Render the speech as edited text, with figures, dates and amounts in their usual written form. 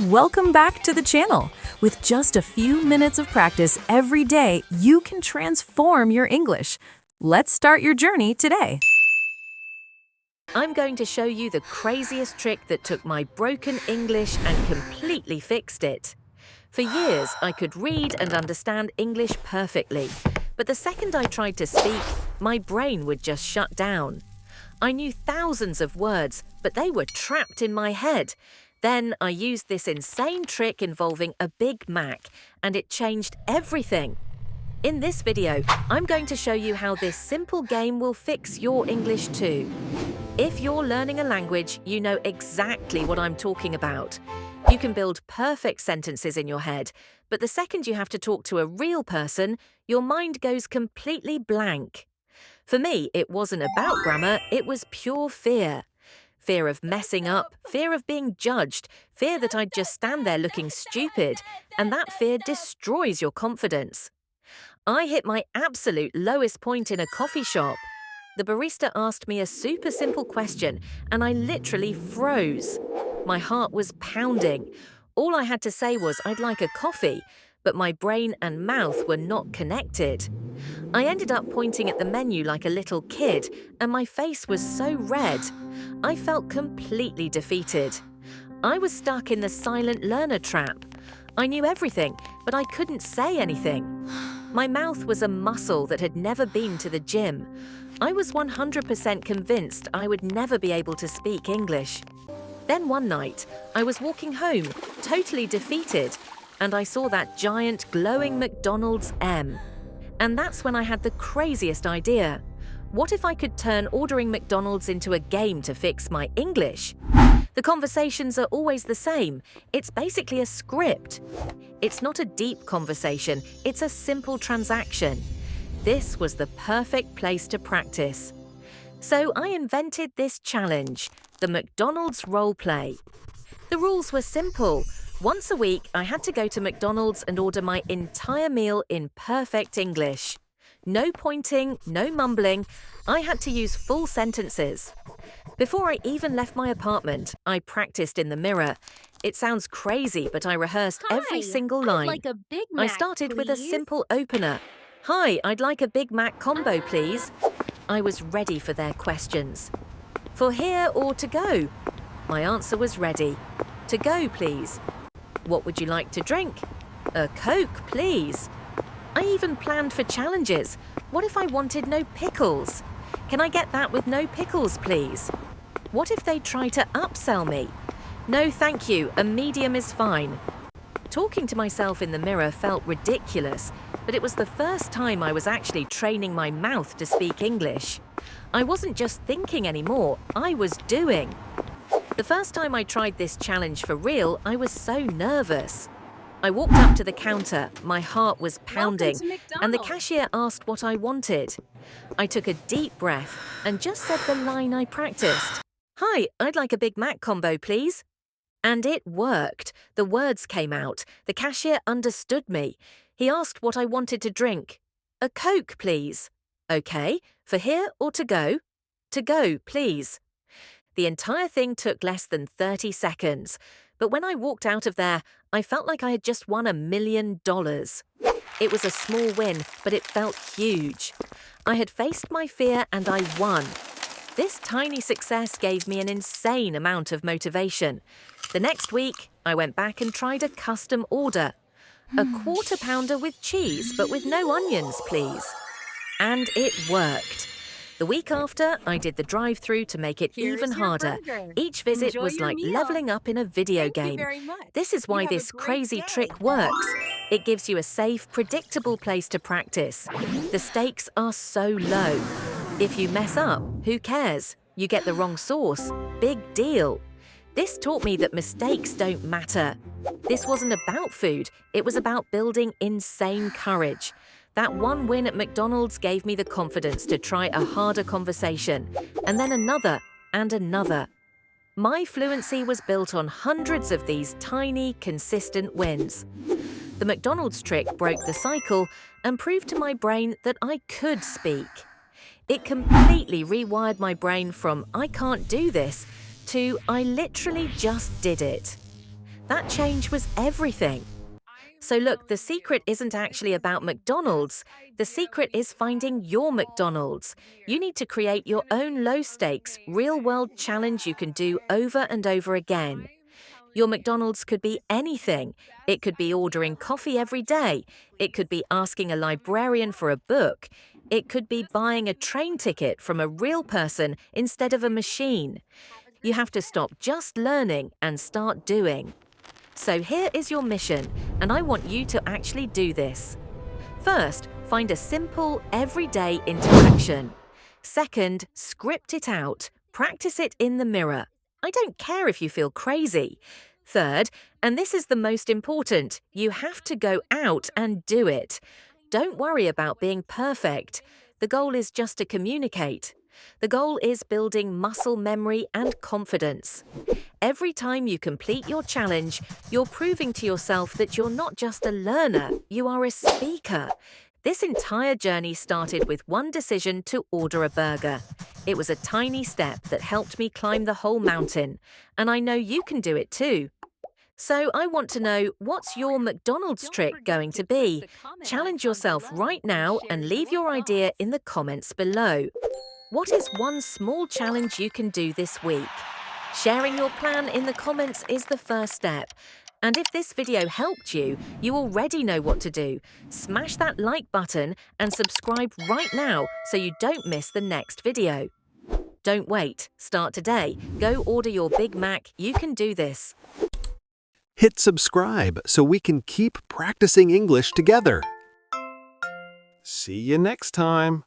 Welcome back to the channel. With just a few minutes of practice every day, you can transform your English. Let's start your journey today. I'm going to show you the craziest trick that took my broken English and completely fixed it. For years, I could read and understand English perfectly, but the second I tried to speak, my brain would just shut down. I knew thousands of words, but they were trapped in my head. Then I used this insane trick involving a Big Mac, and it changed everything. In this video, I'm going to show you how this simple game will fix your English too. If you're learning a language, you know exactly what I'm talking about. You can build perfect sentences in your head, but the second you have to talk to a real person, your mind goes completely blank. For me, it wasn't about grammar, it was pure fear. Fear of messing up, fear of being judged, fear that I'd just stand there looking stupid, and that fear destroys your confidence. I hit my absolute lowest point in a coffee shop. The barista asked me a super simple question, and I literally froze. My heart was pounding. All I had to say was I'd like a coffee, but my brain and mouth were not connected. I ended up pointing at the menu like a little kid, and my face was so red. I felt completely defeated. I was stuck in the silent learner trap. I knew everything, but I couldn't say anything. My mouth was a muscle that had never been to the gym. I was 100% convinced I would never be able to speak English. Then one night, I was walking home, totally defeated, and I saw that giant glowing McDonald's M. And that's when I had the craziest idea. What if I could turn ordering McDonald's into a game to fix my English? The conversations are always the same. It's basically a script. It's not a deep conversation, it's a simple transaction. This was the perfect place to practice. So I invented this challenge, the McDonald's role play. The rules were simple. Once a week, I had to go to McDonald's and order my entire meal in perfect English. No pointing, no mumbling. I had to use full sentences. Before I even left my apartment, I practiced in the mirror. It sounds crazy, but I rehearsed every single line. I'd like a Big Mac, I started with a please. simple opener. Hi, I'd like a Big Mac combo, please. I was ready for their questions. For here or to go? My answer was ready. To go, please. What would you like to drink? A Coke, please. I even planned for challenges. What if I wanted no pickles? Can I get that with no pickles, please? What if they try to upsell me? No, thank you, a medium is fine. Talking to myself in the mirror felt ridiculous, but it was the first time I was actually training my mouth to speak English. I wasn't just thinking anymore, I was doing. The first time I tried this challenge for real, I was so nervous. I walked up to the counter, my heart was pounding, and the cashier asked what I wanted. I took a deep breath and just said the line I practiced. Hi, I'd like a Big Mac combo, please. And it worked. The words came out. The cashier understood me. He asked what I wanted to drink. A Coke, please. Okay, for here or to go? To go, please. The entire thing took less than 30 seconds, but when I walked out of there, I felt like I had just won $1 million. It was a small win, but it felt huge. I had faced my fear and I won. This tiny success gave me an insane amount of motivation. The next week, I went back and tried a custom order. A quarter pounder with cheese, but with no onions, please. And it worked. The week after, I did the drive-through to make it even harder. Each visit was like leveling up in a video game. This is why this crazy trick works. It gives you a safe, predictable place to practice. The stakes are so low. If you mess up, who cares? You get the wrong sauce. Big deal. This taught me that mistakes don't matter. This wasn't about food. It was about building insane courage. That one win at McDonald's gave me the confidence to try a harder conversation, and then another and another. My fluency was built on hundreds of these tiny, consistent wins. The McDonald's trick broke the cycle and proved to my brain that I could speak. It completely rewired my brain from "I can't do this" to "I literally just did it." That change was everything. So look, the secret isn't actually about McDonald's. The secret is finding your McDonald's. You need to create your own low-stakes, real-world challenge you can do over and over again. Your McDonald's could be anything. It could be ordering coffee every day. It could be asking a librarian for a book. It could be buying a train ticket from a real person instead of a machine. You have to stop just learning and start doing. So here is your mission, and I want you to actually do this. First, find a simple, everyday interaction. Second, script it out. Practice it in the mirror. I don't care if you feel crazy. Third, and this is the most important, you have to go out and do it. Don't worry about being perfect. The goal is just to communicate. The goal is building muscle memory and confidence. Every time you complete your challenge, you're proving to yourself that you're not just a learner, you are a speaker. This entire journey started with one decision to order a burger. It was a tiny step that helped me climb the whole mountain, and I know you can do it too. So I want to know, what's your McDonald's trick going to be? Challenge yourself right now and leave your idea in the comments below. What is one small challenge you can do this week? Sharing your plan in the comments is the first step. And if this video helped you, you already know what to do. Smash that like button and subscribe right now so you don't miss the next video. Don't wait. Start today. Go order your Big Mac. You can do this. Hit subscribe so we can keep practicing English together. See you next time.